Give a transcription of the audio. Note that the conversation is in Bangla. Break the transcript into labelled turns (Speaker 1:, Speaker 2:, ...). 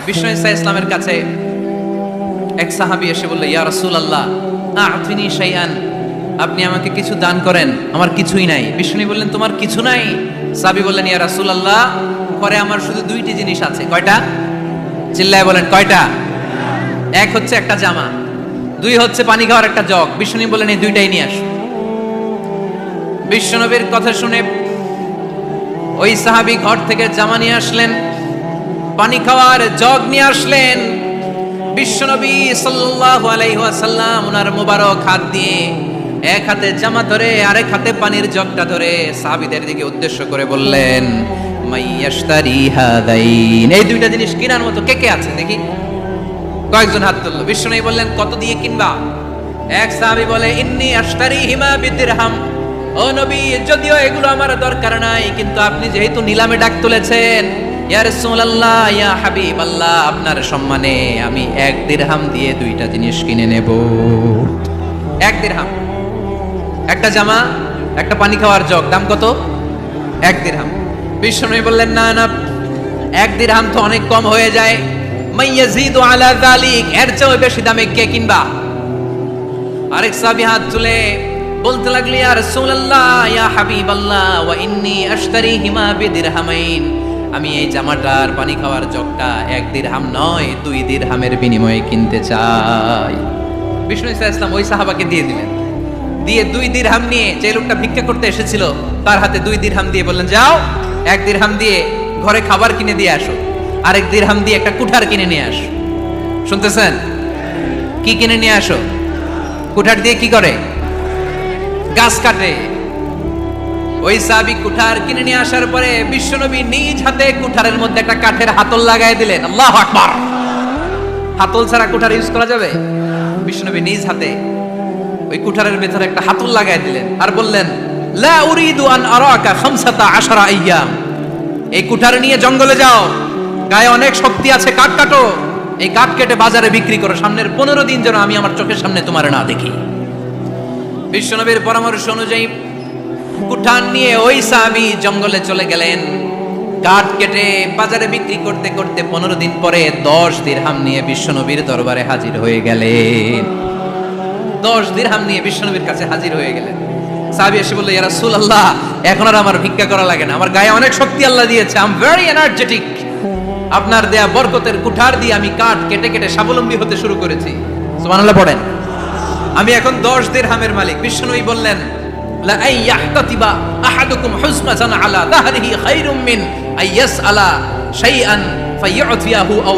Speaker 1: বিষ্ণু ঈসা ইসলামের কাছে এক সাহাবী এসে বলল, ইয়া রাসূলুল্লাহ আ'তিনি শাইআন, আপনি আমাকে কিছু দান করেন, আমার কিছুই নাই। বিষ্ণু বললেন, তোমার কিছু নাই? সাহাবী বললেন, ইয়া রাসূলুল্লাহ ঘরে আমার শুধু দুইটি জিনিস আছে। কয়টা? চিল্লায় বলেন, কয়টা? এক হচ্ছে একটা জামা, দুই হচ্ছে পানি খাওয়ার একটা জগ। বিষ্ণু বললেন, এই দুইটাই নিয়ে আসো। বিশ্বনবীর কথা শুনে ওই সাহাবী ঘর থেকে জামা নিয়ে আসলেন, পানি খাওয়ার জগ নিয়ে আসলেন। বিশ্বনবী সাল্লাল্লাহু আলাইহি ওয়াসাল্লাম ওনার মোবারক হাত দিয়ে এক হাতে জামা ধরে আরেক হাতে পানির জগটা ধরে সাহাবীদের দিকে উদ্দেশ্য করে বললেন, মাইয়াশতারি হাদাইন, এই দুইটা জিনিস কেনার মতো কে কে আছে দেখি? কয়েকজন হাত তুলল। বিশ্বনবী বললেন, কত দিয়ে কিনবা? এক সাহাবী বলে, ইন্নী আশতারিহিমা বিদিরহাম, ও নবী যদিও এগুলো আমার দরকার নাই, কিন্তু আপনি যেহেতু নিলামে ডাক তুলেছেন, ইয়া রাসূলুল্লাহ ইয়া হাবিবাল্লাহ, আপনার সম্মানে আমি 1 দিরহাম দিয়ে দুইটা জিনিস কিনে নেব। 1 দিরহাম, একটা জামা, একটা পানি খাওয়ার জগ, দাম কত? 1 দিরহাম। বিশ্বনবী বললেন, না না, 1 দিরহাম তো অনেক কম হয়ে যায়, মাইয়াজিদু আলা যালিক, এর চেয়ে বেশি দামে কে কিনবা? আরেক সাহাবী হাত তুলে বলতে লাগলি, ইয়া রাসূলুল্লাহ ইয়া হাবিবাল্লাহ ওয়া ইন্নী আশতারিহিমা বিদিরহামাইন, আমি এই জামাটার পানি খাওয়ার জগটা 1 দিরহাম নয় 2 দিরহামের বিনিময়ে কিনতে চাই। বিষ্ণু ঈসা ইসলাম ওই সাহাবাকে দিয়ে দিলেন। দিয়ে 2 দিরহাম নিয়ে, যে লোকটা ভিক্ষা করতে এসেছিল তার হাতে 2 দিরহাম দিয়ে বললেন, যাও 1 দিরহাম দিয়ে ঘরে খাবার কিনে দিয়ে আসো, আর 1 দিরহাম দিয়ে একটা কুঠার কিনে নিয়ে আসো। শুনতেছেন? কি কিনে নিয়ে আসো? কুঠার দিয়ে কি করে? গাছ কাটে। ওই সাহাবী কুঠার কিনে নিয়ে আসার পরে বিশ্বনবী নিজ হাতে কুঠারের মধ্যে একটা কাঠের হাতল লাগাই দিলেন। আল্লাহু আকবার! হাতল ছাড়া কুঠার ইউজ করা যাবে? বিশ্বনবী নিজ হাতে ওই কুঠারের ভেতরে একটা হাতল লাগাই দিলেন আর বললেন, লা উরিদু আন আরাকা 15 আইয়াম, এই কুঠার নিয়ে জঙ্গলে যাও, গায়ে অনেক শক্তি আছে, কাঠ কাটো, এই কাঠ কেটে বাজারে বিক্রি করো, সামনের 15 দিন যেন আমি আমার চোখের সামনে তোমার না দেখি। বিশ্বনবীর পরামর্শ অনুযায়ী কুঠার নিয়ে ওই সাহাবী জঙ্গলে চলে গেলেন। কাঠ কেটে বাজারে বিক্রি করতে করতে 15 দিন পরে 10 দিরহাম নিয়ে বিশ্বনবীর দরবারে হাজির হয়ে গেলেন। 10 দিরহাম নিয়ে বিশ্বনবীর কাছে হাজির হয়ে গেলেন। সাহাবী এসে বলল, ইয়া রাসূলুল্লাহ এখন আর আমার ভিক্ষা করা লাগে না, আমার গায়ে অনেক শক্তি আল্লাহ দিয়েছে, আই এম ভেরি এনার্জেটিক, আপনার দেয়া বরকতের কুঠার দিয়ে আমি কাঠ কেটে কেটে স্বাবলম্বী হতে শুরু করেছি। সুবহানাল্লাহ পড়েন। আমি এখন 10 দিরহামের মালিক। বিশ্বনবী বললেন, লা আইয়াহতাতিবা আহাদুকুম হুসনাতান আলা যাহরিহি খায়রুম মিন আইয়াসআলা শাইআন ফায়ু'তিয়াহু আও